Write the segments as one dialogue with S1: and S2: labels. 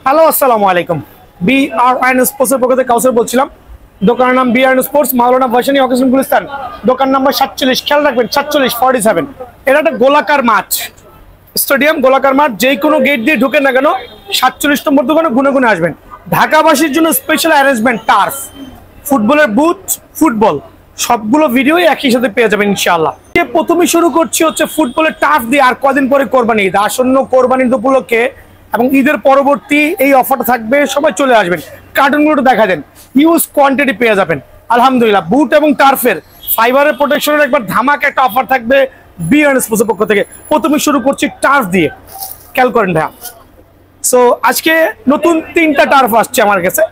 S1: Hello, আসসালামু আলাইকুম। BRN স্পোর্টসের পক্ষ থেকে কাউসার বলছিলাম। দোকানের নাম BRN স্পোর্টস, মাওলানা ভাসানী অকেশন গুলিস্তান। দোকান নাম্বার 47, খেয়াল রাখবেন 4747। এটা একটা গোলাকার মাঠ, স্টেডিয়াম গোলাকার মাঠ। যে কোনো গেট দিয়ে ঢুকেন না কেন 47 নম্বর দোকানে গুনে গুনে আসবেন। ঢাকাবাসীর জন্য স্পেশাল অ্যারেঞ্জমেন্ট, টার্ফ, ফুটবলের বুট, ফুটবল সবগুলো ভিডিও একই সাথে পেয়ে যাবেন ইনশাআল্লাহ। প্রথমে শুরু করছি হচ্ছে ফুটবলের টার্ফ দিয়ে। আর কদিন পরে কোরবানি ঈদ, আসন্ন কোরবানি ঈদ উপলক্ষে এবং ঈদের পরবর্তী এই অফারটা থাকবে, সবাই চলে আসবেন। কার্টুনগুলো দেখা দেন, হিউজ কোয়ান্টিটি পেয়ে যাবেন আলহামদুলিল্লাহ। বুট এবং টার্ফের ফাইবারের প্রোটেকশনের একবার ধামাকা একটা অফার থাকবে BRN স্পোর্টসের পক্ষ থেকে। প্রথমে শুরু করছি টার্ফ দিয়ে, খেয়াল করেন ভাইয়া। সো আজকে নতুন 3টা টার্ফ আসছে আমার কাছে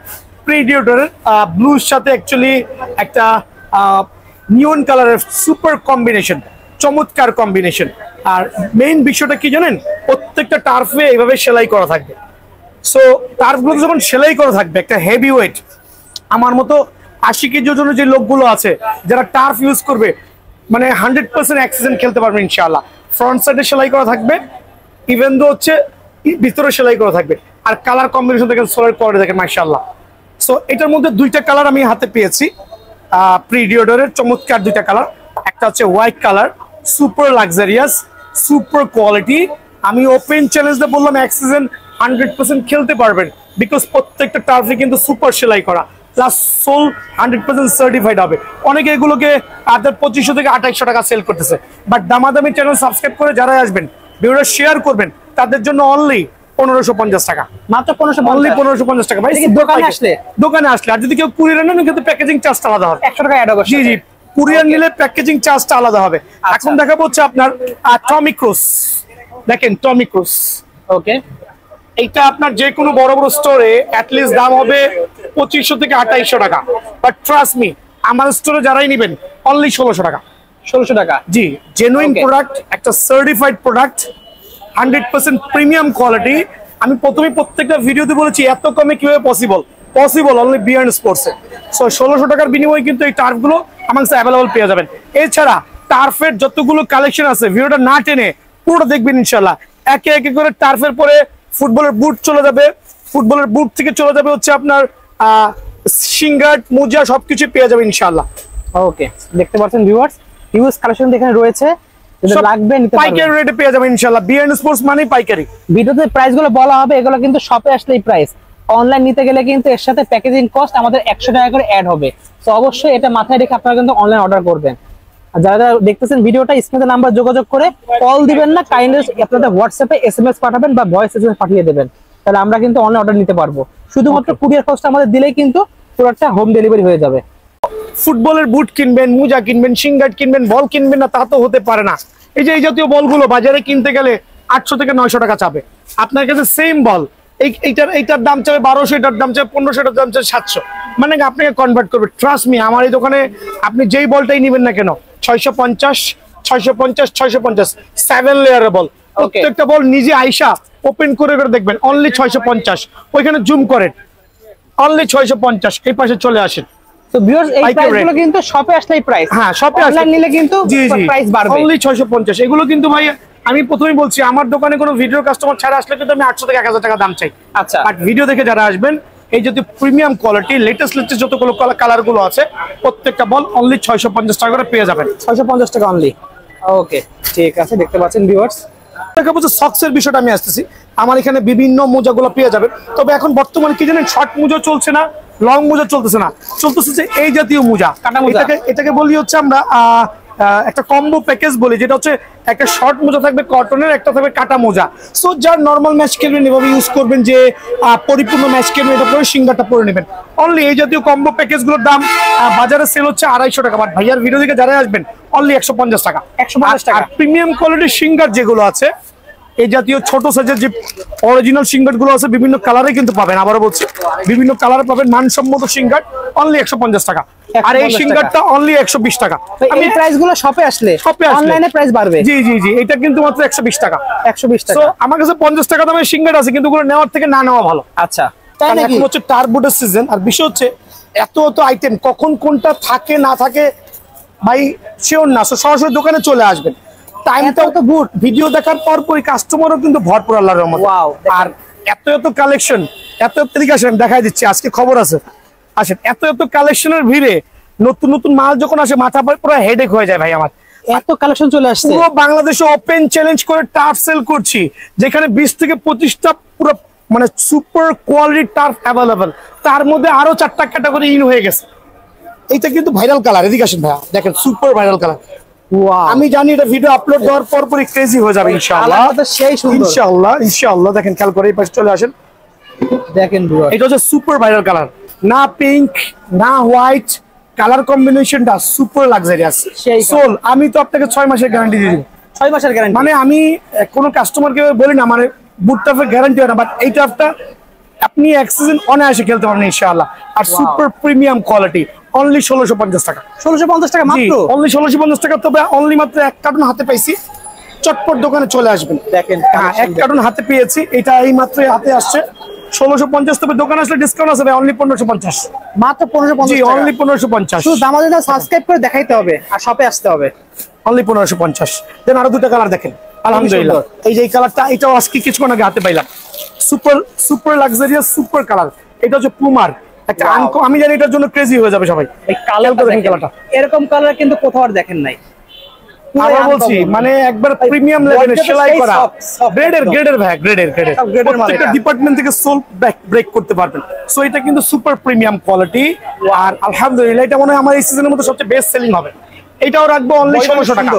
S1: প্রিডিয়েটরের ব্লুর সাথে অ্যাকচুয়ালি একটা নিয়ন কালারের সুপার কম্বিনেশন, চমৎকার কম্বিনেশন। আর মেইন বিষয়টা কি জানেন, প্রত্যেকটা টার্ফে এইভাবে সেলাই করা থাকবে। সো টার্ফগুলো যখন সেলাই করা থাকবে, একটা হেভি ওয়েট, আমার মতো 80 কেজি ওজনের যে লোকগুলো আছে যারা টার্ফ ইউজ করবে, মানে 100% অ্যাক্সিডেন্ট খেলতে পারবে ইনশাআল্লাহ। ফ্রন্ট সাইডে সেলাই করা থাকবে, ইভেন দো হচ্ছে ভিতরে সেলাই করা থাকবে। আর কালার কম্বিনেশন দেখেন, সোলার কোয়ালিটি দেখেন মাশাআল্লাহ। সো এটার মধ্যে 2টা কালার আমি হাতে পেয়েছি, প্রিডিয়েটরের চমৎকার 2টা কালার। একটা হচ্ছে white colour, super luxurious, super quality. আমি ওপেন চ্যালেঞ্জে বললাম অ্যাক্সিডেন্ট 100% খেলতে পারবেন, বিকজ প্রত্যেকটা টার্ফে কিন্তু সুপার সেলাই করা, প্লাস সোল 100% সার্টিফাইড হবে। অনেকে এগুলোকে 2500 থেকে 2800 টাকা সেল করতেছে, বাট দামাদামি চ্যানেল সাবস্ক্রাইব করে যারা আসবেন, ভিডিওটা শেয়ার করবেন, তাদের জন্য অনলি 1550 টাকা, মাত্র 1550 টাকা ভাই। দোকানে আসলে আর যদি কেউ কুরিয়ার নেন কিন্তু প্যাকেজিং চার্জটা আলাদা হবে, 100 টাকা অ্যাড হবে। জি জি, কুরিয়ার নিলে প্যাকেজিং চার্জটা আলাদা হবে। এখন দেখাবো হচ্ছে আপনার টমি ক্রুজ। দেখেন টমি ক্রুজ, ওকে, এইটা আপনার যে কোনো বড় বড় স্টোরে অ্যাটলিস্ট দাম হবে 2500 থেকে 2800 টাকা, বাট ট্রাস্ট মি, আমার স্টোরে যারাই নেবেন অনলি 1600 টাকা। 1600 টাকা, জি। জেনুইন প্রোডাক্ট, একটা সার্টিফাইড প্রোডাক্ট, 100% প্রিমিয়াম কোয়ালিটি। আমি প্রথমে প্রত্যেকটা ভিডিওতে বলেছি এত কমে কিভাবে পসিবল অনলি BRN স্পোর্টসে। সো 1600 টাকার বিনিময়ে কিন্তু এই টার্ফগুলো আমার কাছে অ্যাভেলেবল পেয়ে যাবেন। এছাড়া টার্ফের যতগুলো কালেকশন আছে, ভিডিওটা না টেনে পুরোটা দেখবেন ইনশাল্লাহ। একে একে করে টার্ফের পরে ফুটবলের বুট চলে যাবে, ফুটবলের বুট থেকে চলে যাবে হচ্ছে আপনার শিঙ্গার্ট, মোজা, সবকিছু পেয়ে যাবে ইনশাল্লাহ। ওকে, দেখতে পাচ্ছেন ভিউয়ার্স, হিউজ কালেকশন এখানে রয়েছে, লাগবে নিতে পারবেন, পাইকারি রেটে পেয়ে যাবেন ইনশাআল্লাহ। BRN স্পোর্টস মানে পাইকারি। ভিডিওতে প্রাইসগুলো বলা হবে, এগুলো কিন্তু শপে আসলেই প্রাইস। অনলাইন নিতে গেলে কিন্তু এর সাথে প্যাকেজিং কস্ট আমাদের 100 টাকা করে অ্যাড হবে। তো অবশ্যই এটা মাথায় রেখে আপনারা কিন্তু অনলাইন অর্ডার করবেন। আর যারা দেখতেছেন ভিডিওটা, স্ক্রিনে নাম্বার যোগাযোগ করে কল দিবেন না, কাইন্ডলি আপনাদের হোয়াটসঅ্যাপে SMS পাঠাবেন বা ভয়েস SMS পাঠিয়ে দেবেন, তাহলে আমরা কিন্তু অনলাইন অর্ডার নিতে পারবো। শুধুমাত্র কুরিয়ার কস্ট আমাদের দিলেই কিন্তু পুরোটা হোম ডেলিভারি হয়ে যাবে। ফুটবলের বুট কিনবেন, মোজা কিনবেন, শিঙ্গার্ট কিনবেন, বল কিনবেন না, তা তো হতে পারে না। এই যে এই জাতীয় বলগুলো বাজারে কিনতে গেলে 800 থেকে 900 টাকা চাবে, আপনার কাছে সেম বল এইটার দাম চাবে 1200, এটার দাম চাবে 1500, এটার দাম চাবে 700, মানে আপনাকে কনভার্ট করবে। ট্রাস্ট মি, আমার এই দোকানে আপনি যেই বলটাই নেবেন না কেন 650, 7 লেয়ারের বল, প্রত্যেকটা বল নিজে আইসা ওপেন করে দেখবেন অনলি 650। ওইখানে জুম করেন, অনলি 650। এই পাশে চলে আসেন। তো ভিউয়ার্স, এই প্রাইসগুলো কিন্তু শপে আসলেই প্রাইস, হ্যাঁ শপে আসলে নিলে কিন্তু প্রাইস বাড়বে, অনলি 650। এগুলো কিন্তু ভাই আমি প্রথমেই বলছি, আমার দোকানে কোনো ভিডিও কাস্টমার ছাড়া আসলে কিন্তু আমি 800 থেকে 1000 টাকা দাম চাই। আচ্ছা, বাট ভিডিও দেখে যারা আসবেন, এই যদি প্রিমিয়াম কোয়ালিটি লেটেস্ট যতগুলো কালার গুলো আছে, প্রত্যেকটা বল অনলি 650 টাকা করে পেয়ে যাবেন। 650 টাকা অনলি। ওকে, ঠিক আছে, দেখতে পাচ্ছেন ভিউয়ার্স। দেখাবো যে সক্সের বিষয়টা আমি আসতেছি। আমার এখানে বিভিন্ন মোজাগুলো পেয়ে যাবেন, তবে এখন বর্তমানে কি জানেন, শর্ট মোজা চলছে না, লং মোজা চলতেছে না, চলতেছে যে এই জাতীয় মোজা, কাটা মোজা। এটাকে বলি হচ্ছে আমরা একটা কম্বো প্যাকেজ বলি, যেটা হচ্ছে একটা শর্ট মোজা থাকবে কটনের, একটা থাকবে কাটা মোজা। সো যার নর্মাল ম্যাচ খেলবেন এভাবে ইউজ করবেন, যে পরিপূর্ণ ম্যাচ খেলবেন এটা পরে সিঙ্গারটা পরে নেবেন। অনলি এই জাতীয় কম্বো প্যাকেজগুলোর দাম বাজারে সেল হচ্ছে 250 টাকা, বাট ভাইয়ার ভিডিও থেকে যারা আসবেন অনলি 150 টাকা। 150 টাকা। আর প্রিমিয়াম কোয়ালিটির সিঙ্গার যেগুলো আছে, এই জাতীয় ছোট সাইজের যে অরিজিনাল সিঙ্গার গুলো আছে, বিভিন্ন কালারে কিন্তু পাবেন, আবারও বলছি বিভিন্ন কালারে পাবেন, মানসম্মত সিঙ্গার অনলি 150 টাকা। আর এই সিঙ্গারটা অনলি 120 টাকা। এই প্রাইসগুলো শপে আসলে অনলাইনে প্রাইস বাড়বে। জি জি জি, এটা কিন্তু মাত্র 120 টাকা। 120 টাকা। তো আমার কাছে 50 টাকা দামের সিঙ্গার আছে, কিন্তু ওগুলো নেওয়ার থেকে না নেওয়া ভালো। আচ্ছা, তাই নাকি? এখন হচ্ছে টার্বোটের সিজন, আর বিষয় হচ্ছে এত আইটেম, কখন কোনটা থাকে না থাকে ভাই শিওর না। সরাসরি দোকানে চলে আসবেন, টাইমটাও তো গুড, ভিডিও দেখার পরপরই কাস্টমারও কিন্তু ভরপুর আল্লাহর রহমতে। আর এত এত কালেকশন, এত এদিকে আসেন দেখাই দিচ্ছি, আজকে খবর আছে আসেন। এত এত কালেকশনের ভিড়ে নতুন নতুন মাল যখন আসে মাথা পুরো হেডেক হয়ে যায় ভাই আমার।
S2: এত কালেকশন চলে আসছে,
S1: পুরো বাংলাদেশে ওপেন চ্যালেঞ্জ করে টার্ফ সেল করছি, যেখানে 20 থেকে 25টা পুরো মানে সুপার কোয়ালিটি টার্ফ অ্যাভেলেবল, তার মধ্যে আরো 4টা ক্যাটাগরি ইন হয়ে গেছে। এইটা কিন্তু ভাইরাল কালার, এদিকে আসেন ভাইয়া দেখেন, সুপার ভাইরাল কালার। আমি জানি এটা ভিডিও আপলোড দেওয়ার পর পরই ক্রেজি হয়ে যাবে ইনশাআল্লাহ,
S2: সেই সুন্দর
S1: ইনশাআল্লাহ ইনশাআল্লাহ। দেখেন খেয়াল করে এই পাশে চলে আসেন,
S2: দেখেন
S1: এটা হচ্ছে সুপার ভাইরাল কালার, না পিঙ্ক না হোয়াইট, কালার কম্বিনেশনটা সুপার লাক্সারিয়াস। সোল আমি তো আপনাকে 6 মাসের গ্যারান্টি দিয়ে দিব।
S2: 6 মাসের গ্যারান্টি
S1: মানে আমি কোনো কাস্টমারকে বলি না মানে বুট টাফের গ্যারান্টি হয় না, বাট এই টাফটা আপনি এক সিজন অনায়াসে খেলতে পারবেন ইনশাআল্লাহ। আর সুপার প্রিমিয়াম কোয়ালিটি, অনলি 1650 টাকা।
S2: 1650 টাকা মাত্র,
S1: অনলি 1650 টাকা। তবে অনলি মাত্র 1 কার্টুন হাতে পাইছি, চটপট দোকানে চলে আসবেন।
S2: দেখেন
S1: হ্যাঁ 1 কার্টুন হাতে পেয়েছি, এটা এই মাত্র হাতে আসছে 1650। তবে দোকানে আসলে ডিসকাউন্ট আছে ভাই, অনলি 1550
S2: মাত্র 1550 টাকা,
S1: অনলি 1550।
S2: শুধু দামাদামি সাবস্ক্রাইব করে দেখাইতে হবে আর শপে আসতে হবে,
S1: অনলি 1550। দেন আরো 2টা কালার দেখেন, আলহামদুলিল্লাহ। এই যে এই কালারটা, এটাও আজকে কিছুক্ষণ আগে হাতে পাইলাম, super super luxurious super colour. এটা হচ্ছে পুমার একটা আমি জানি এটার জন্য ক্রেজি হয়ে যাবে সবাই। এই কালারটা দেখেন, কালারটা
S2: এরকম কালার কিন্তু কোথাও আর দেখেন নাই।
S1: আবার বলছি মানে একবার প্রিমিয়াম লেভেলের সেলাই করা, গ্রেডের ভাই, গ্রেডের প্রত্যেকটা ডিপার্টমেন্ট থেকে সোল ব্রেক করতে পারবেন। সো এটা কিন্তু সুপার প্রিমিয়াম কোয়ালিটি। আর আলহামদুলিল্লাহ এটা মনে হয় আমার এই সিজনের মধ্যে সবচেয়ে বেস্ট সেলিং হবে। এটাও রাখবো অনলি 1600 টাকা,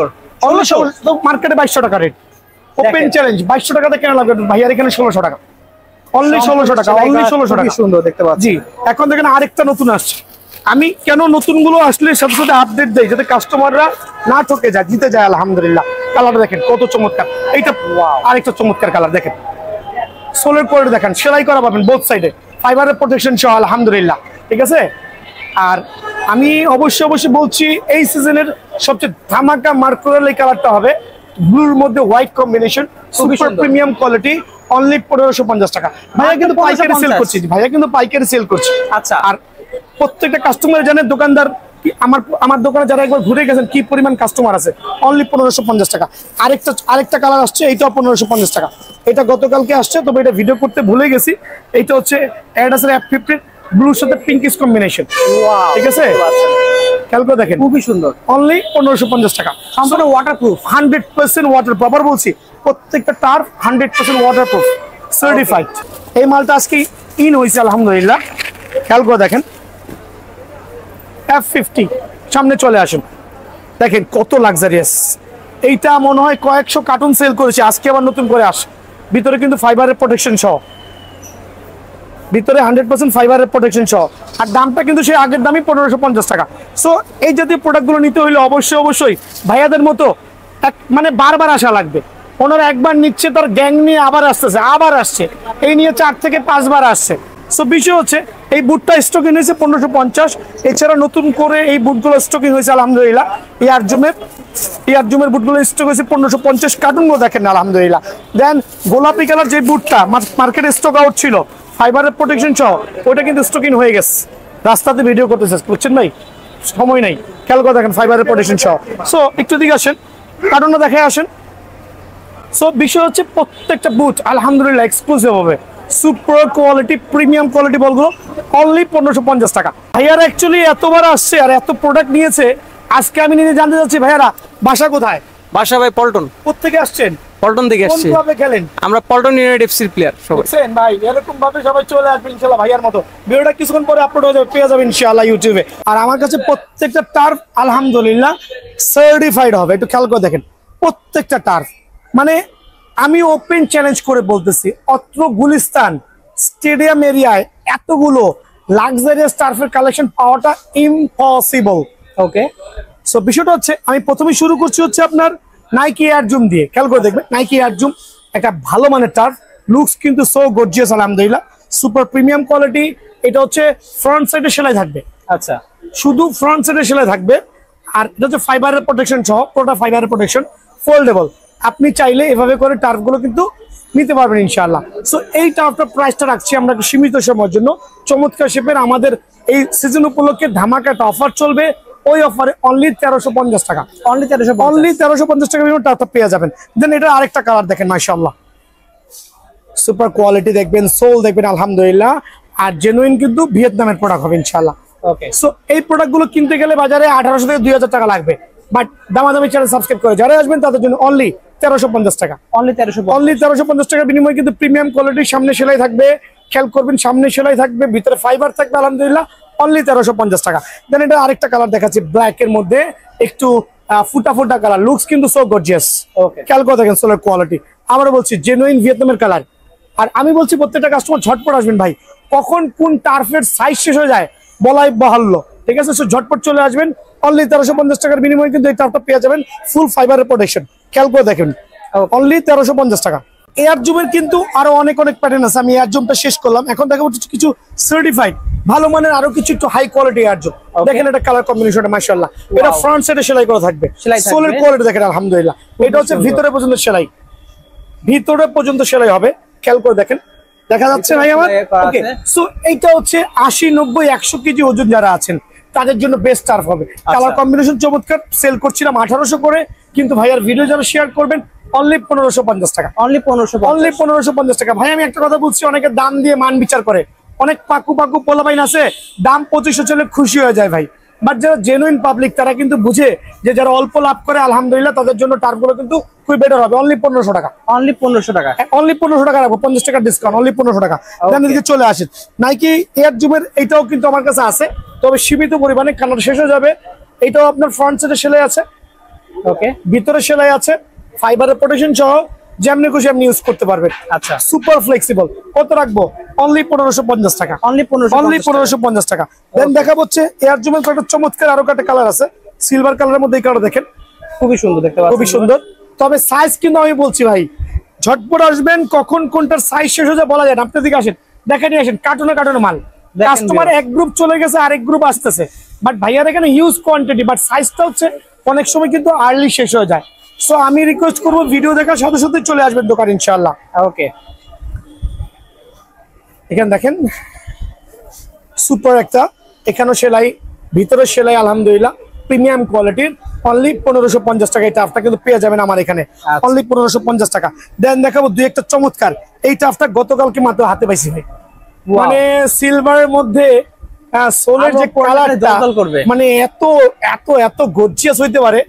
S1: অনলি 1600। মার্কেটে 2200 টাকা রেট, ওপেন চ্যালেঞ্জ 2200 টাকাতে কেন লাগবে ভাইয়ার, এখানে 1600 টাকা, অনলি 1600 টাকা, অনলি 1600 টাকা।
S2: সুন্দর দেখতে পাচ্ছি।
S1: জি এখন দেখেন আরেকটা নতুন আসছে। আমি কেন নতুন গুলো আসলে সাথে সাথে আপডেট দেই, যাতে কাস্টমাররা না ঠকে যায়, জিতে যায়। আলহামদুলিল্লাহ কালার দেখেন কত চমৎকার, এইটা আরেকটা চমৎকার কালার দেখেন, সোলের কোয়ালিটি দেখেন, সেলাই করা পাবেন বোথ সাইডে, ফাইবারের প্রোটেকশন সহ আলহামদুলিল্লাহ। ঠিক আছে। আর আমি অবশ্যই বলছি এই সিজনের সবচেয়ে ধামাকা মার্কোরাল এই কালারটা হবে, ব্লুর মধ্যে white combination, super premium quality, only 1550 টাকা। ভাইয়া কিন্তু পাইকারি সেল করছি, ভাইয়া কিন্তু পাইকারি সেল করছি।
S2: আচ্ছা,
S1: আর প্রত্যেকটা কাস্টমার জানে দোকানদার আমার দোকানে যারা একবার ঘুরে গেছেন কি পরিমাণ কাস্টমার আছে, অনলি 1550 টাকা। আরেকটা কালার আসছে, এইটাও 1550 টাকা। এটা গতকালকে আসছে, তবে এটা ভিডিও করতে ভুলে গেছি। এইটা হচ্ছে অ্যাডিডাসের F50 ব্লুর সাথে পিঙ্কিশ কম্বিনেশন। ঠিক আছে, খেয়াল করে দেখেন,
S2: খুবই সুন্দর,
S1: অনলি 1550 টাকা। সম্পূর্ণ ওয়াটারপ্রুফ, 100% ওয়াটারপ্রুফ। আবার বলছি প্রত্যেকটা টার্ফ 100% ওয়াটারপ্রুফ সার্টিফাইড। এই মালটা আজকে ইন হয়েছে আলহামদুলিল্লাহ। খেয়াল করে দেখেন F50, সামনে চলে আসুন, দেখেন কত লাক্সারিয়াস। এইটা মনে হয় কয়েকশো কার্টুন সেল করেছে, আজকে আবার নতুন করে আসে। ভিতরে কিন্তু ফাইবারের প্রোটেকশন সহ, ভিতরে 100% ফাইবারের প্রোটেকশন সহ। আর দামটা কিন্তু সেই আগের দামই 1550 টাকা। সো এই জাতীয় প্রোডাক্টগুলো নিতে হলে অবশ্যই ভাইয়াদের মতো মানে বারবার আসা লাগবে। ওনারা একবার নিচ্ছে, তার গ্যাং নিয়ে আবার আসছে, এই নিয়ে 4 থেকে 5 বার আসছে। সো বিষয় হচ্ছে এই বুটটা স্টকিং হয়েছে 1550। এছাড়া নতুন করে এই বুটগুলো স্টকিং হয়েছে আলহামদুলিল্লাহ। ইয়ারজুমের বুটগুলো স্টক হয়েছে 1550 কার্টুনগুলো দেখেন আলহামদুলিল্লাহ। দেন গোলাপি কালার যে বুটটা মার্কেটে স্টক আউট ছিল ফাইবারের প্রোটেকশন সহ, ওটা কিন্তু স্টকিং হয়ে গেছে। রাস্তাতে ভিডিও করতেছে, বুঝছেন ভাই, সময় নাই। খেয়াল করে দেখেন ফাইবারের প্রোটেকশন সহ। সো একটু দিকে আসেন, কার্টুনটা দেখে আসেন। সো বিষয় হচ্ছে প্রত্যেকটা বুট আলহামদুলিল্লাহ এক্সক্লুসিভ হবে, সুপার কোয়ালিটি প্রিমিয়াম কোয়ালিটি বলগুলো অনলি 1550 টাকা। ভাইয়ারা অ্যাকচুয়ালি এতবার আসছে আর এত প্রোডাক্ট নিয়েছে, আজকে আমি নিজে জানতে চাচ্ছি ভাইয়ারা বাসা কোথায়?
S3: বাসা ভাই পল্টন।
S1: কোত্থেকে আসছেন?
S3: পল্টন থেকে আসছি।
S1: কোনভাবে খেলেন?
S3: আমরা পল্টন ইউনাইটেড এফসির প্লেয়ার সবাই।
S1: বুঝছেন ভাই, এরকম ভাবে সবাই চলে আসবেন ইনশাআল্লাহ ভাইয়ার মতো। ভিডিওটা কিছুক্ষণ পরে আপলোড হয়ে যাবে, পেয়ে যাবেন ইনশাআল্লাহ ইউটিউবে। আর আমার কাছে প্রত্যেকটা টার্ফ আলহামদুলিল্লাহ সার্টিফাইড হবে। একটু খেয়াল করে দেখেন প্রত্যেকটা টার্ফ, মানে আমি ওপেন চ্যালেঞ্জ করে বলতেছি, অত্র গুলিস্তান স্টেডিয়াম এরিয়ায় এতগুলো লাক্সারিয়াস টার্ফের কালেকশন পাওয়াটা ইম্পসিবল।
S2: ওকে,
S1: সো বিষয়টা হচ্ছে আমি প্রথমে শুরু করছি হচ্ছে আপনার নাইকি এয়ার জুম দিয়ে। খেয়াল করে দেখবেন নাইকি এয়ার জুম একটা ভালো মানের টার্ফ, লুকস কিন্তু সো গর্জিয়াস আলহামদুলিল্লাহ, সুপার প্রিমিয়াম কোয়ালিটি। এটা হচ্ছে ফ্রন্ট সাইডে সেলাই থাকবে,
S2: আচ্ছা
S1: শুধু ফ্রন্ট সাইডে সেলাই থাকবে। আর এটা হচ্ছে ফাইবারের প্রোটেকশন সহ, পুরোটা ফাইবারের প্রোটেকশন, ফোল্ডেবল। আপনি চাইলে এভাবে করে টার্ফগুলো কিন্তু নিতে পারবেন ইনশাআল্লাহ। সো এই টার্ফটার প্রাইসটা রাখছি আমরা সীমিত সময়ের জন্য, চমৎকার শেপের। আমাদের এই সিজন উপলক্ষে ধামাকা একটা অফার চলবে, ওই অফারে অনলি 1350 টাকা,
S2: অনলি
S1: 1350 টাকা টার্ফটা পেয়ে যাবেন। দেন এটা আরেকটা কালার দেখেন মাশাআল্লাহ, সুপার কোয়ালিটি দেখবেন, সোল দেখবেন আলহামদুলিল্লাহ। আর জেনুইন কিন্তু ভিয়েতনামের প্রোডাক্ট হবে ইনশাআল্লাহ।
S2: ওকে,
S1: সো এই প্রোডাক্টগুলো কিনতে গেলে বাজারে 1800 থেকে 2000 টাকা লাগবে, বাট দামাদামি চ্যানেল সাবস্ক্রাইব করে যারা আসবেন তাদের জন্য অনলি 1350 টাকা।
S2: অনলি 1350।
S1: অনলি 1350 টাকার বিনিময়ে কিন্তু প্রিমিয়াম কোয়ালিটির সামনে সেলাই থাকবে, খেয়াল করবেন সামনে সেলাই থাকবে, ভিতরে ফাইবার থাকবে আলহামদুলিল্লাহ। অনলি 1350 টাকা। দেন এটা আরেকটা কালার দেখাচ্ছি, ব্ল্যাক এর মধ্যে একটু ফুটা ফুটা কালার, লুকস কিন্তু সো গর্জিয়াস।
S2: ওকে,
S1: খেয়াল করে দেখেন সোলার কোয়ালিটি। আবারও বলছি জেনুইন ভিয়েতনামের কালার। আর আমি বলছি প্রত্যেকটা কাস্টমার ঝটপট আসবেন ভাই, কখন কোন টার্ফের সাইজ শেষ হয়ে যায় বলাই বাহুল্য, ঠিক আছে? সো ঝটপট চলে আসবেন। অনলি 1350 টাকার বিনিময়ে কিন্তু এই টার্ফটা পেয়ে যাবেন ফুল ফাইবারের প্রোটেকশন। খেয়াল করে দেখেন অনলি 1350 টাকা। এয়ার জুমের কিন্তু আরো অনেক অনেক প্যাটার্ন আছে, আমি এয়ার জুমটা শেষ করলাম, এখন দেখা হচ্ছে কিছু সার্টিফাইড ভালো মানের আরো কিছু একটু হাই কোয়ালিটি এয়ার জুম। দেখেন এটা কালার কম্বিনেশনটা মাশাআল্লাহ, এটা ফ্রন্ট সাইডে সেলাই করা থাকবে, সোলের কোয়ালিটি দেখেন আলহামদুলিল্লাহ। এটা হচ্ছে ভিতরে পর্যন্ত সেলাই, ভিতরে পর্যন্ত সেলাই হবে, খেয়াল করে দেখেন, দেখা যাচ্ছে ভাই আমার? ওকে, সো এইটা হচ্ছে 80, 90, 100 কেজি ওজন যারা আছেন তাদের জন্য বেস্ট টার্ফ হবে। কালার কম্বিনেশন চমৎকার, সেল করছিলাম 1800 করে, কিন্তু ভাইয়ার ভিডিও যারা শেয়ার করবেন অনলি 1550 টাকা।
S2: অনলি 1550।
S1: অনলি 1550 টাকা। ভাই আমি একটা কথা বলছি, অনেকে দাম দিয়ে মান বিচার করে, অনেক পাকু পাকু পোলাপাইন আছে দাম 2500 চলে খুশি হয়ে যায় ভাই, বাট যারা জেনুইন পাবলিক তারা কিন্তু বুঝে যে যারা অল্প লাভ করে আলহামদুলিল্লাহ তাদের জন্য টার্ফগুলো কিন্তু খুবই বেটার হবে। অনলি 1500 টাকা।
S2: অনলি 1500 টাকা।
S1: অনলি 1500 টাকা রাখবো, 50 টাকা ডিসকাউন্ট, অনলি 1500 টাকা। দেন এদিকে চলে আসেন, নাইকি এয়ার জুমের এইটাও কিন্তু আমার কাছে আছে, তবে সীমিত পরিমাণে, কালার শেষ হয়ে যাবে। এটাও আপনার ফ্রন্ট সাইডে সেলাই আছে,
S2: ওকে,
S1: ভিতরে সেলাই আছে, ফাইবারের প্রোটেকশন সহ, যেমনি খুশি আপনি ইউজ করতে পারবেন।
S2: আচ্ছা,
S1: সুপার ফ্লেক্সিবল। কত রাখবো? অনলি 1550 টাকা।
S2: অনলি
S1: 1550 টাকা। দেন দেখা হচ্ছে এয়ার জুমের একটা চমৎকার আরো একটা কালার আছে, সিলভার কালারের মধ্যে এই কালার দেখেন,
S2: খুবই সুন্দর দেখতে পাচ্ছেন,
S1: খুবই সুন্দর। তবে সাইজ কিন্তু আমি বলছি ভাই ঝটপট আসবেন, কখন কোনটার সাইজ শেষ হয়ে যায় বলা যায় না। আপনি দিকে আসেন, দেখে নিয়ে আসেন, কার্টুনে কার্টুনে মাল, কাস্টমার এক গ্রুপ চলে গেছে আরেক গ্রুপ আসতেছে, বাট ভাইয়ার এখানে হিউজ কোয়ান্টিটি, বাট সাইজটা হচ্ছে অনেক সময় কিন্তু আর্লি শেষ হয়ে যায়। সো আমি রিকোয়েস্ট করবো ভিডিও দেখার সাথে সাথে চলে আসবেন দোকান ইনশাআল্লাহ।
S2: ওকে,
S1: এখানে দেখেন সুপার একটা, এখানেও সেলাই, ভিতরে সেলাই আলহামদুলিল্লাহ, প্রিমিয়াম কোয়ালিটির। অনলি 1550 টাকা এই টাফটা কিন্তু পেয়ে যাবেন আমার এখানে, অনলি 1550 টাকা। দেন দেখাবো দুই একটা চমৎকার, এই টাফটা গতকালকে মাত্র হাতে পাইছি ভাই, মানে সিলভারের মধ্যে সোলের যে কালারটা মানে এত এত এত গর্জিয়াস হইতে পারে,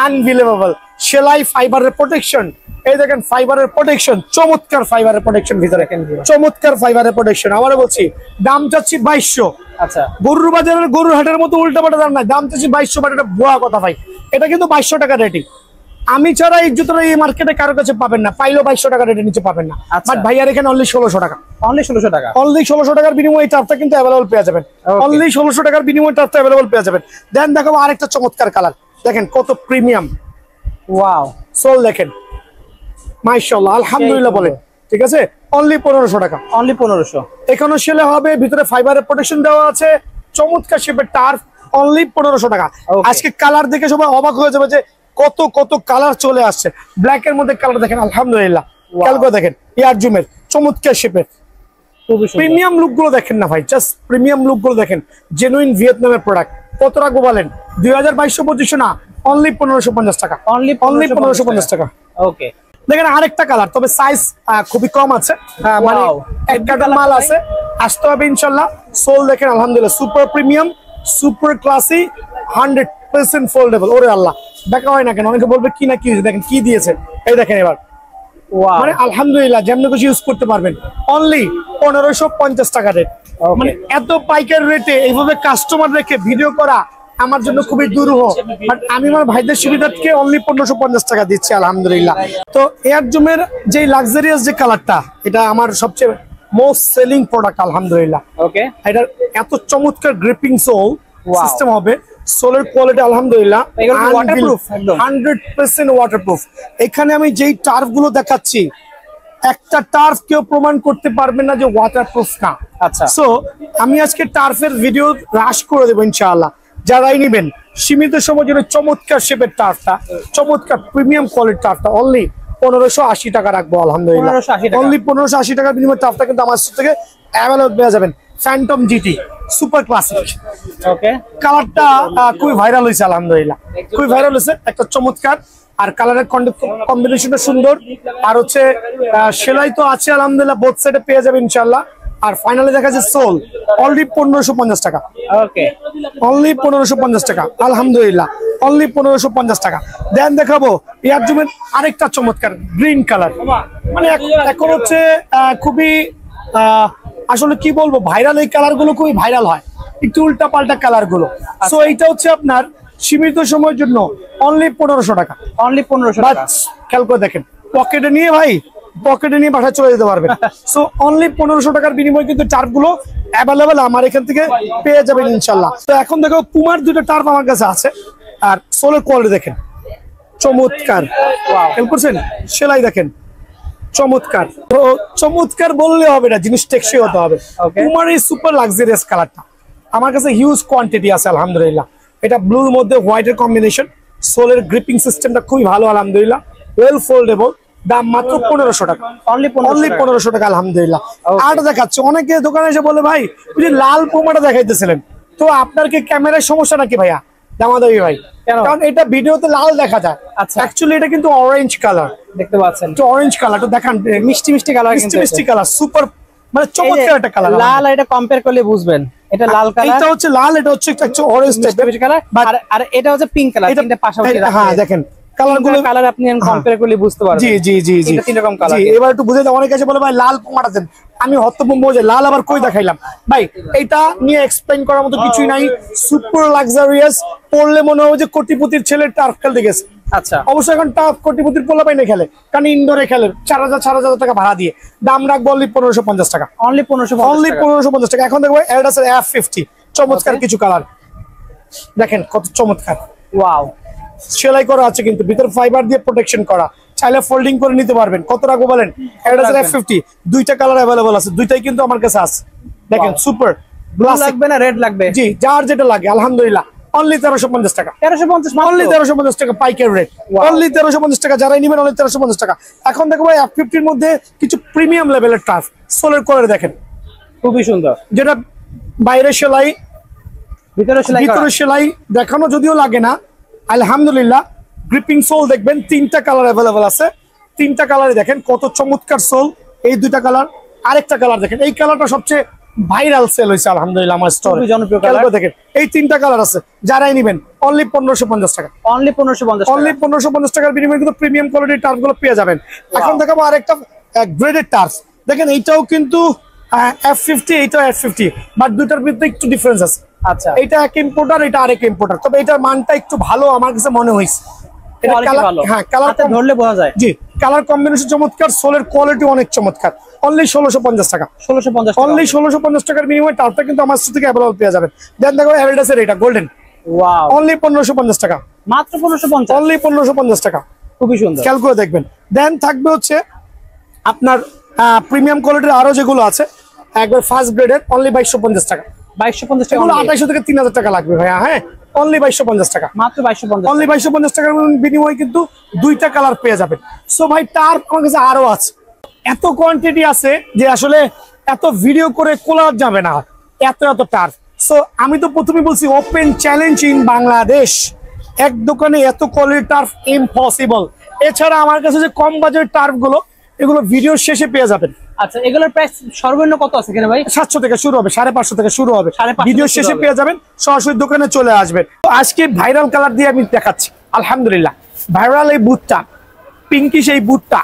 S1: আনবিলিভেবল। সেলাই, ফাইবারের প্রোটেকশন, এই দেখেন ফাইবারের প্রোটেকশন, চমৎকার ফাইবারের প্রোটেকশন, ভিতরে চমৎকার ফাইবারের প্রোটেকশন। আবারও বলছি দাম চাচ্ছি 2200।
S2: আচ্ছা,
S1: গরুর বাজারের গরুর হাটের মতো উল্টাপাল্টা দাম নাই, দাম চাচ্ছি 2200, বাট এটা ভুয়া কথা ভাই, এটা কিন্তু 2200 টাকা রেটিং। আমি ছাড়া এই জুতোটা এই মার্কেটে কারো কাছে পাবেন না, পাইলেও 2200 টাকা রেটের নিচে পাবেন না। বাট ভাইয়ার এখানে অনলি 1600 টাকা।
S2: অনলি 1600 টাকা।
S1: অনলি 1600 টাকার বিনিময়ে এই টাফটা কিন্তু অ্যাভেলেবল পেয়ে যাবেন। অনলি 1600 টাকার বিনিময়ে টাফটা অ্যাভেলেবল পেয়ে যাবেন। দেন দেখাবো আরেকটা চমৎকার কালার, দেখেন কত প্রিমিয়াম,
S2: ওয়াও,
S1: সোল দেখেন মাশাআল্লাহ আলহামদুলিল্লাহ বলেন, ঠিক আছে? অনলি 1500 টাকা।
S2: অনলি 1500।
S1: এখানেও সেলে হবে, ভিতরে ফাইবারের প্রোটেকশন দেওয়া আছে, চমৎকার শেপের টার্ফ, অনলি 1500 টাকা। আজকে কালার দেখে সবাই অবাক হয়ে যাবে যে কত কত কালার চলে আসছে। ব্ল্যাক এর মধ্যে কালার দেখেন আলহামদুলিল্লাহ, খেয়াল করে দেখেন এয়ার জুমের চমৎকার শেপের প্রিমিয়াম লুক গুলো দেখেন না ভাই, জাস্ট প্রিমিয়াম লুক গুলো দেখেন, জেনুইন ভিয়েতনামের প্রোডাক্ট। কত রাখবো বলেন? 2200-2500 না, অনলি 1550 টাকা। অনলি 1550 টাকা।
S2: ওকে,
S1: দেখেন আরেকটা কালার, তবে সাইজ খুবই কম আছে, মানে এক কাটার মাল আছে, আসতে হবে ইনশাল্লাহ। সোল দেখেন আলহামদুলিল্লাহ, super premium, super classy, 100% foldable. ওরে আল্লাহ, দেখা হয় না কেন? অনেকে বলবে কি না কি, দেখেন কি দিয়েছে, এই দেখেন এবার, মানে আলহামদুলিল্লাহ যেমন কিছু ইউজ করতে পারবেন। অনলি 1550 টাকা রেট, মানে এত পাইকার রেটে এইভাবে কাস্টমার রেখে ভিডিও করা আমার জন্য খুবই দুরূহ, বাট আমি আমার ভাইদের সুবিধার্থে অনলি 1550 টাকা দিচ্ছি আলহামদুলিল্লাহ। তো এয়ার জুমের যে লাক্সারিয়াস যে কালারটা, এটা আমার সবচেয়ে মোস্ট সেলিং প্রোডাক্ট আলহামদুলিল্লাহ।
S2: ওকে,
S1: এটা এত চমৎকার গ্রিপিং সোল সিস্টেম হবে, সোলের কোয়ালিটি আলহামদুলিল্লাহ 100% ওয়াটারপ্রুফ। এখানে আমি যেই টার্ফ গুলো দেখাচ্ছি, একটা টার্ফ কেউ প্রমাণ করতে পারবে না যে ওয়াটারপ্রুফ না।
S2: আচ্ছা,
S1: সো আমি আজকে টার্ফের ভিডিও রাশ করে দেবো ইনশাআল্লাহ। যারাই নিবেন সীমিত সময়ের জন্য চমৎকার শেপের টার্ফটা, চমৎকার প্রিমিয়াম কোয়ালিটির টার্ফটা অনলি 1580 টাকা রাখবো আলহামদুলিল্লাহ। অনলি 1580 টাকার বিনিময়ে টার্ফটা কিন্তু আমার থেকে অ্যাভেলেবল পেয়ে যাবেন। ফ্যান্টম জিটি সুপার ক্লাসিক,
S2: ওকে,
S1: কালারটা খুবই ভাইরাল হয়েছে আলহামদুলিল্লাহ, খুবই ভাইরাল হয়েছে। একটা চমৎকার আর কালারের কম্বিনেশনটা সুন্দর। আর হচ্ছে সেলাই তো আছে আলহামদুলিল্লাহ, বোথ সাইডে পেয়ে যাবে ইনশাল্লাহ। আর ফাইনালি দেখা যাচ্ছে সোল অনলি 1550 টাকা,
S2: ওকে
S1: অনলি 1550 টাকা আলহামদুলিল্লাহ, অনলি 1550 টাকা। দেন দেখাবো এয়ার জুমের আরেকটা চমৎকার গ্রিন কালার, মানে এখন হচ্ছে খুবই আসলে কি বলবো, ভাইরাল এই কালার গুলো খুবই ভাইরাল হয়, একটু উল্টা পাল্টা কালার গুলো। সো এইটা হচ্ছে আপনার সীমিত সময়ের জন্য অনলি 1500 টাকা,
S2: অনলি 1500 টাকা।
S1: খেয়াল করে দেখেন, পকেটে নিয়ে বাসায় চলে যেতে পারবেন। সো অনলি 1500 টাকার বিনিময়ে কিন্তু টার্ফ গুলো অ্যাভেলেবেল আমার এখান থেকে পেয়ে যাবেন ইনশাল্লাহ। তো এখন দেখো পুমার দুটো টার্ফ আমার কাছে আছে, আর সোলের কোয়ালিটি দেখেন চমৎকার, খেয়াল করছেন সেলাই দেখেন চমৎকার। তো চমৎকার বললে হবে না, জিনিস টেকসই হতে হবে। পুমার এই সুপার লাক্সারিয়াস কালারটা আমার কাছে হিউজ কোয়ান্টিটি আছে আলহামদুলিল্লাহ। এটা ব্লুর মধ্যে হোয়াইটের কম্বিনেশন, সোলের গ্রিপিং সিস্টেমটা খুবই ভালো আলহামদুলিল্লাহ, ওয়েল ফোল্ডেবল, দাম মাত্র 1500 টাকা, অনলি 1500 টাকা আলহামদুলিল্লাহ। আর দেখাচ্ছে অনেকে দোকানে এসে বলে ভাই ওই যে লাল পুমাটা দেখাইতেছিলেন, তো আপনার কি ক্যামেরার সমস্যা নাকি ভাইয়া দামাদামি ভাই? কারণ এটা ভিডিওতে লাল দেখা যায়,
S2: আচ্ছা
S1: অ্যাকচুয়ালি এটা কিন্তু অরেঞ্জ কালার,
S2: দেখতে পাচ্ছেন
S1: তো অরেঞ্জ কালারটা দেখান,
S2: মিষ্টি মিষ্টি কালার,
S1: মিষ্টি মিষ্টি কালার, সুপার মানে চমৎকার একটা কালার।
S2: লাল আর এটা কম্পেয়ার করলে বুঝবেন এটা লাল কালার,
S1: এটা হচ্ছে লাল, এটা হচ্ছে একটা অরেঞ্জ টাইপের
S2: কালার, আর এটা হচ্ছে পিঙ্ক কালার। তিনটা পাশাপাশি রাখা,
S1: হ্যাঁ দেখেন কালারগুলো,
S2: কালার আপনি কম্পেয়ার করলে বুঝতে পারবেন।
S1: জি জি জি জি,
S2: তিন রকম কালার।
S1: এবার একটু বুঝে দাও, অনেকে এসে বলে ভাই লাল পুমাটা দেন, আমি হতভম্ব যে লাল আবার কই দেখাইলাম ভাই, এটা নিয়ে এক্সপ্লেইন করার মতো কিছুই নাই, সুপার লাক্সারিয়াস, পড়লে মনে হবে যে কোটিপতির ছেলে টার্ফ খেলতে গেছে।
S2: আচ্ছা
S1: অবশ্যই এখন টার্ফ কোটিপতির পোলা পাই না খেলে, কারণ ইনডোরে খেলে 4000 টাকা ভাড়া দিয়ে, দাম রাখবো অনলি 1550 টাকা,
S2: অনলি
S1: 1550 টাকা। এখন দেখবো অ্যাডিডাসের F50 চমৎকার কিছু কালার দেখেন কত চমৎকার,
S2: ওয়াও,
S1: সেলাই করা আছে কিন্তু ভিতর ফাইবার দিয়ে প্রোটেকশন করা, চাইলে ফোল্ডিং করে নিতে পারবেন। কত রাখবো বলেন? অ্যাডিডাসের F50 দুইটা কালার अवेलेबल আছে, দুইটাই কিন্তু আমার কাছে আছে। দেখেন সুপার
S2: ব্লু লাগবে না রেড লাগবে?
S1: জি, যার যেটা লাগে আলহামদুলিল্লাহ, অনলি 1350 টাকা,
S2: 1350,
S1: অনলি 1350 টাকা পাইকারি রেট, অনলি 1350 টাকা, যারাই নেবেন অনলি 1350 টাকা। এখন দেখো ভাই F50 এর মধ্যে কিছু প্রিমিয়াম লেভেলের টার্ফ, সোলের কোয়ালিটি দেখেন
S2: খুবই সুন্দর,
S1: যেটা বাইরে সেলাই
S2: ভিতরে
S1: সেলাই দেখানো যদিও লাগে না আলহামদুলিল্লাহ। গ্রিপিং সোল দেখবেন, তিনটা কালার अवेलेबल আছে, তিনটা কালারে দেখেন কত চমৎকার সোল। এই দুইটা কালার, আরেকটা কালার দেখেন, এই কালারটা সবচেয়ে ভাইরাল সেল হয়েছে আলহামদুলিল্লাহ আমার স্টোরে,
S2: জনপ্রিয় কালার
S1: দেখেন। এই তিনটা কালার আছে, যারাই নেবেন অনলি 1550 টাকা,
S2: অনলি 1550,
S1: অনলি 1550 টাকার বিনিময়ে কিন্তু প্রিমিয়াম কোয়ালিটির টার্ফ গুলো পেয়ে যাবেন। এখন দেখাবো আরেকটা গ্রেডেড টার্ফ, দেখেন এইটাও কিন্তু F50, এইটাও F50, বাট দুইটার ভিতরে একটু ডিফারেন্স আছে।
S2: আচ্ছা
S1: এটা এক ইম্পোর্টার, এটা আরেক ইম্পোর্টার, তবে এটার মানটা একটু ভালো আমার কাছে মনে হয়েছে। এটা কালার, হ্যাঁ কালার
S2: ধরলে বোঝা যায়,
S1: জি কালার কম্বিনেশন চমৎকার, সোলের কোয়ালিটি অনেক চমৎকার। অনলি 1650 টাকা,
S2: 1650,
S1: অনলি 1650 টাকার বিনিময়ে টার্ফটা কিন্তু আমার থেকে अवेलेबल পেয়ে যাবেন। দেন দেখো অ্যাডিডাসের এটা গোল্ডেন,
S2: ওয়াও,
S1: অনলি 1550 টাকা,
S2: মাত্র 1550,
S1: অনলি 1550 টাকা,
S2: খুবই সুন্দর,
S1: খেয়াল করে দেখবেন। দেন থাকবে হচ্ছে আপনার প্রিমিয়াম কোয়ালিটির আরো যেগুলো আছে একবার ফার্স্ট গ্রেডের, অনলি 2250 টাকা,
S2: 2250 টাকা,
S1: এগুলো 2800 থেকে 3000 টাকা লাগবে ভাইয়া, হ্যাঁ অনলি 2250 টাকা,
S2: মাত্র 2250,
S1: অনলি 2250 টাকার বিনিময়ে কিন্তু দুইটা কালার পেয়ে যাবেন। সো ভাই টার্ফ আমার কাছে আরো আছে, এত কোয়ান্টিটি আছে যে আসলে এত ভিডিও করে কোলা যাবে না, এত এত টার্ফ। সো আমি তো প্রথমে বলছি ওপেন চ্যালেঞ্জ ইন বাংলাদেশ, এক দোকানে এত কোয়ালিটির টার্ফ ইম্পসিবল। এছাড়া আমার কাছে যে কম বাজেটের টার্ফ গুলো, এগুলো ভিডিওর শেষে পেয়ে যাবেন।
S2: আচ্ছা এগুলোর প্রাইস সর্বনিম্ন কত আছে কেন ভাই?
S1: 700 থেকে শুরু হবে, 550 থেকে শুরু হবে,
S2: 550
S1: ভিডিও শেষে পেয়ে যাবেন, সরাসরি দোকানে চলে আসবেন। তো আজকে ভাইরাল কালার দিয়ে আমি দেখাচ্ছি আলহামদুলিল্লাহ। ভাইরাল এই বুটটা, পিঙ্কিশ এই বুটটা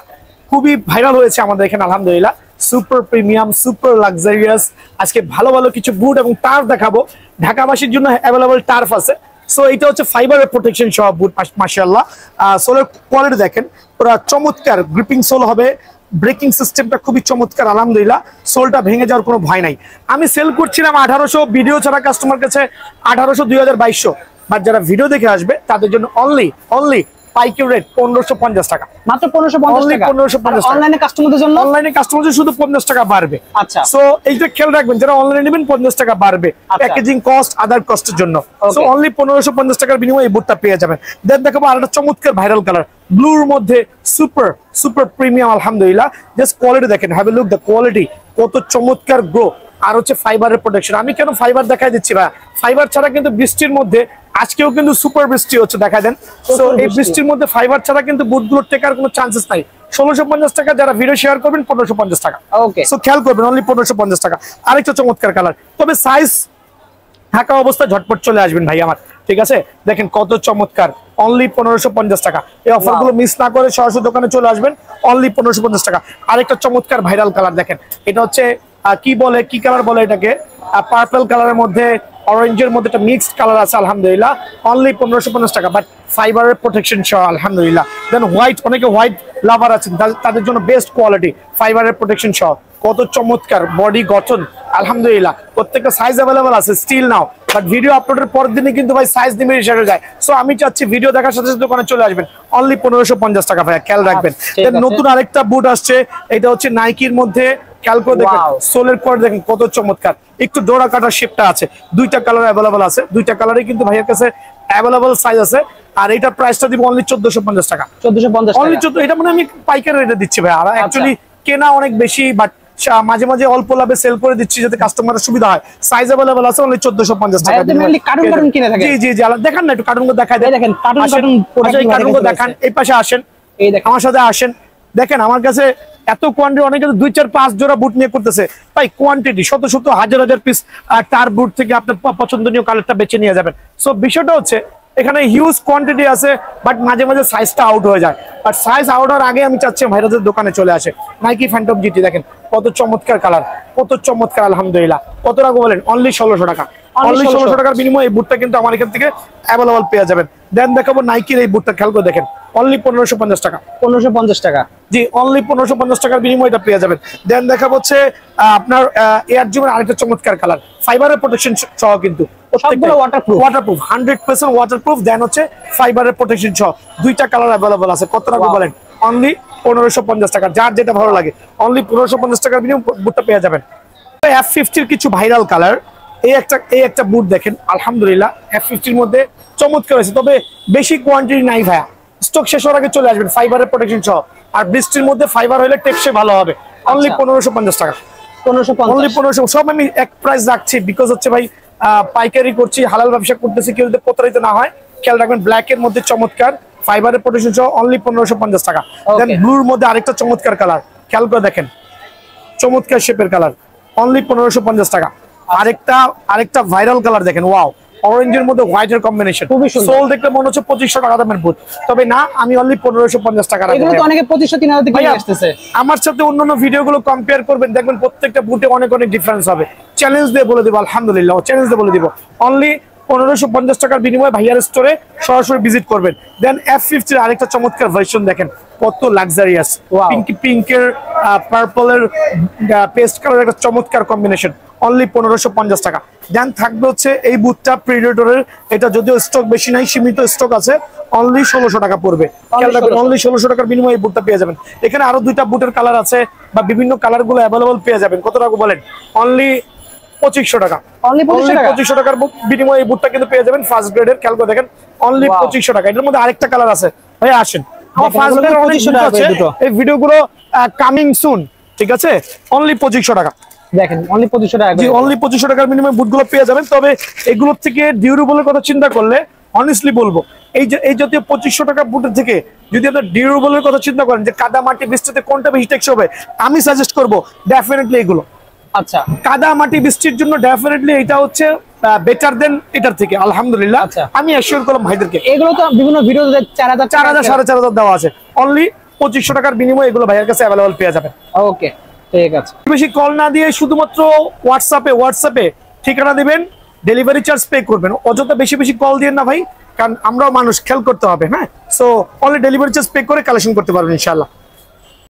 S1: খুবই ভাইরাল হয়েছে আমাদের এখানে আলহামদুলিল্লাহ। সুপার প্রিমিয়াম, সুপার লাক্সারিয়াস, আজকে ভালো ভালো কিছু বুট এবং টার্ফ দেখাবো। ঢাকাবাসীর জন্য অ্যাভেলেবল টার্ফ আছে। সো এটা হচ্ছে ফাইবারের প্রোটেকশন সহ বুট, মাশাআল্লাহ। সোলের কোয়ালিটি দেখেন, পুরো চমৎকার গ্রিপিং সোল হবে, ব্রেকিং সিস্টেমটা খুবই চমৎকার আলহামদুলিল্লাহ, সোলটা ভেঙে যাওয়ার কোনো ভয় নাই। আমি সেল করছিলাম 1800, ভিডিও ছাড়া কাস্টমার কাছে 1800, 2200, বাট যারা ভিডিও দেখে আসবে তাদের জন্য অনলি পাইকারি রেট 1550 টাকা,
S2: মাত্র 1550 টাকা,
S1: 1550 টাকা।
S2: অনলাইনে কাস্টমারদের জন্য,
S1: অনলাইনে কাস্টমারদের শুধু 50 টাকা বাড়বে।
S2: আচ্ছা
S1: সো এইটা খেয়াল রাখবেন, যারা অনলাইনে নেবেন 50 টাকা বাড়বে প্যাকেজিং কস্ট, আদার কস্টের জন্য। সো অনলি 1550 টাকার বিনিময়ে এই বুটটা পেয়ে যাবেন। দেন দেখাবো আরেকটা চমৎকার ভাইরাল কালার, ব্লুর মধ্যে সুপার প্রিমিয়াম আলহামদুলিল্লাহ। জাস্ট কোয়ালিটি দেখেন, have a look the quality, কত চমৎকার গ্রো। আর হচ্ছে ফাইবারের প্রোটেকশন। আমি কেন ফাইবার দেখাই দিচ্ছি ভাই, ফাইবার ছাড়া কিন্তু বৃষ্টির মধ্যে আজকেও কিন্তু সুপার বৃষ্টি হচ্ছে, দেখা দেন। সো এই বৃষ্টির মধ্যে ফাইবার ছাড়া কিন্তু বুটগুলো টেকার কোনো চান্সেস নাই। 1650 টাকা, যারা ভিডিও শেয়ার করবেন 1550 টাকা।
S2: ওকে,
S1: সো খেয়াল করবেন, অনলি 1550 টাকা। আরেকটা চমৎকার কালার, তবে সাইজ ঢাকা অবস্থায় ঝটপট চলে আসবেন ভাই আমার, ঠিক আছে? দেখেন কত চমৎকার, অনলি 1550 টাকা। এই অফার গুলো মিস না করে সরাসরি দোকানে চলে আসবেন, অনলি 1550 টাকা। আরেকটা চমৎকার ভাইরাল কালার দেখেন, এটা হচ্ছে কি কালার বলে এটাকে, পার্পল কালারের মধ্যে অরেঞ্জের মধ্যে একটা মিক্সড কালার আছে, আলহামদুলিল্লাহ অনলি 1550 টাকা, বাট ফাইবারের প্রোটেকশন সহ, আলহামদুলিল্লাহ। দেন হোয়াইট, অনেকে হোয়াইট লাভার আছেন, তাদের জন্য বেস্ট কোয়ালিটি ফাইবারের প্রোটেকশন সহ। কত চমৎকার বডি গঠন, আলহামদুলিল্লাহ। প্রত্যেকটা সাইজ অ্যাভেলেবল আছে স্টিল নাও, বাট ভিডিও আপলোডের পরের দিনই কিন্তু ভাই সাইজ নিয়ে রিসার্চে যায়। সো আমি চাচ্ছি ভিডিও দেখার সাথে সাথে দোকানে চলে আসবেন, অনলি 1550 টাকা ভাইয়া, খেয়াল রাখবেন। নতুন আরেকটা বুট আসছে, এটা হচ্ছে নাইকির মধ্যে, খেয়াল করে দেখেন সোলের পর দেখেন কত চমৎকার, একটু ডোরা কাটার শেপটা আছে। দুইটা কালার অ্যাভেলেবল আছে, দুইটা কালারই কিন্তু ভাইয়ের কাছে অ্যাভেলেবল সাইজ আছে। আর এটার প্রাইসটা দিব অনলি 1450 টাকা।
S2: 1450
S1: অনলি 14, এটা মানে আমি পাইকারি রেটে দিচ্ছি ভাই। আর অ্যাকচুয়ালি কেনা অনেক বেশি, বাট মাঝে মাঝে অল্প লাভে সেল করে দিচ্ছি যাতে কাস্টমারের সুবিধা হয়। সাইজ अवेलेबल আছে অনলি 1450 টাকা।
S2: কার্টুন কিনে থাকে।
S1: জি জি জি, দেখান না একটু কার্টুনগুলো দেখাই দেন।
S2: দেখেন
S1: কার্টুনগুলো দেখান, এই পাশে আসেন,
S2: এই দেখেন
S1: আমার সাথে আসেন। দেখেন আমার কাছে এত কোয়ান্টিটি, অনেকে 2-4-5 জোড়া বুট নিয়ে করতেছে ভাই। কোয়ান্টিটি শত শত হাজার হাজার পিস তার বুট থেকে আপনার পছন্দনীয় কালারটা বেছে নিয়ে যাবেন। সো বিষয়টা হচ্ছে এখানে হিউজ কোয়ান্টিটি আছে, বাট মাঝে মাঝে সাইজটা আউট হয়ে যায়। আর সাইজ আউট হওয়ার আগে আমি চাচ্ছি ভাইরাজের দোকানে চলে আসে। নাইকি ফ্যান্টম জিটি দেখেন কত চমৎকার কালার, কত চমৎকার, আলহামদুলিল্লাহ। কত টাকা বলেন? অনলি 1600 টাকা। অনলি 1600 টাকার বিনিময়ে এই বুটটা কিন্তু আমার এখান থেকে অ্যাভেলেবল পেয়ে যাবেন। দেন দেখাবো নাইকির এই বুটটা, খেয়াল করে দেখেন অনলি 1550 টাকা।
S2: 1550 টাকা,
S1: জি অনলি 1550 টাকার বিনিময়ে এটা পেয়ে যাবেন। দেন দেখাবো হচ্ছে আপনার এয়ার জিমের আরেকটা চমৎকার কালার, ফাইবারের প্রোটেকশন সহ, কিন্তু
S2: সবগুলো ওয়াটারপ্রুফ
S1: 100% ওয়াটারপ্রুফ। দেন হচ্ছে ফাইবারের প্রোটেকশন সহ, দুইটা কালার অ্যাভেলেবল আছে। কত টাকা বলেন? অনলি 1550 টাকা। যার যেটা ভালো লাগে অনলি 1550 টাকার বিনিময়ে বুটটা পেয়ে যাবেন। F50 কিছু ভাইরাল কালার, এই একটা বুট দেখেন, আলহামদুলিল্লাহ F50 মধ্যে চমৎকার আছে, তবে বেশি কোয়ান্টিটি নাই ভাইয়া। স্টক শেষ হওয়ার আগে চলে আসবেন, ফাইবারের প্রোটেকশন সহ। আর বৃষ্টির মধ্যে ফাইবার হলে টেকসই ভালো হবে। অনলি 1550 টাকা। 1550 সব আমি এক প্রাইস রাখছি, বিকজ হচ্ছে ভাই পাইকারি করছি, হালাল ব্যবসা করতেছি, কেউ যদি প্রতারিত না হয়। খেয়াল রাখবেন ব্ল্যাক এর মধ্যে চমৎকার ফাইবারের প্রোটেকশন সহ, অনলি 1550 টাকা। দেন ব্লুর মধ্যে আরেকটা চমৎকার কালার, খেয়াল করে দেখেন চমৎকার শেপের কালার, অনলি 1550 টাকা। আরেকটা ভাইরাল কালার দেখেন, ওয়াও, অরেঞ্জের মধ্যে হোয়াইটের কম্বিনেশন, সোল দেখলে মনে হচ্ছে 2500 টাকা দামের বুট, তবে না, আমি অনলি 1550 টাকা রাখবো।
S2: এগুলো তো অনেকে 2500-3000 থেকে আসতেছে।
S1: আমার সাথে অন্যান্য ভিডিওগুলো কম্পেয়ার করবেন, দেখবেন প্রত্যেকটা বুটে অনেক অনেক ডিফারেন্স হবে। চ্যালেঞ্জ দিয়ে বলে দিব, আলহামদুলিল্লাহ চ্যালেঞ্জ দিয়ে বলে দিব, অনলি 1550 টাকার বিনিময়ে ভাইয়ার স্টোরে সরাসরি ভিজিট করবেন। দেন F50 আরেকটা চমৎকার ভার্সন দেখেন, কত লাক্সারিয়াস, পিঙ্কের পার্পলের পেস্ট কালার একটা চমৎকার কম্বিনেশন, অনলি 1550 টাকা। দেন থাকবে হচ্ছে এই বুটটা প্রিডেটরের, এটা যদিও স্টক বেশি নাই, সীমিত স্টক আছে, অনলি 1600 টাকা পড়বে। অনলি 1600 টাকার বিনিময়ে এই বুটটা পেয়ে যাবেন। এখানে আরো দুইটা বুটের কালার আছে, বা বিভিন্ন কালার গুলো অ্যাভেলেবল পেয়ে যাবেন। কত টাকা বলেন? অনলি 2500 টাকা।
S2: অনলি
S1: 2500 টাকার বিনিময়ে এই বুটটা কিন্তু পেয়ে যাবেন ফার্স্ট গ্রেডের। খেয়াল করে দেখেন অনলি 2500 টাকা। এটার মধ্যে আরেকটা কালার আছে, ভাই আসেন, আমার ফার্স্ট গ্রেডের অনেক বুট আছে, এই ভিডিওগুলো কামিং সুন, ঠিক আছে? অনলি 2500 টাকা
S2: দেখেন, অনলি 2500 টাকা।
S1: জি অনলি 2500 টাকার বিনিময়ে বুটগুলো পেয়ে যাবেন। তবে এগুলোর থেকে ডিউরেবলের কথা চিন্তা করলে অনেস্টলি বলবো, এই জাতীয় 2500 টাকা বুটের থেকে যদি আপনার ডিউরেবলের কথা চিন্তা করেন, যে কাদা মাটি বৃষ্টিতে কোনটা বেশি টেকসই হবে, আমি সাজেস্ট করবো ডেফিনেটলি এগুলো।
S2: আচ্ছা,
S1: কাদা মাটি বৃষ্টির জন্য ডেফিনেটলি এটা হচ্ছে বেটার দেন এটার থেকে, আলহামদুলিল্লাহ। আমি অ্যাসিওর করলাম ভাইদেরকে।
S2: এগুলো তো বিভিন্ন ভিডিওতে 4000
S1: 4500 দেওয়া আছে, অনলি 2500 টাকার বিনিময়ে এগুলো ভাইয়ের কাছে অ্যাভেলেবল পেয়ে যাবেন।
S2: ওকে, ঠিক আছে।
S1: বেশি কল না দিয়ে শুধুমাত্র হোয়াটসঅ্যাপে ঠিকানা দিবেন, ডেলিভারি চার্জ পে করবেন। অযথা বেশি বেশি কল দিয়ে না ভাই, কারণ আমরাও মানুষ, খেয়াল করতে হবে। হ্যাঁ, so only delivery charge pay করে কালেকশন করতে পারবেন ইনশাআল্লাহ।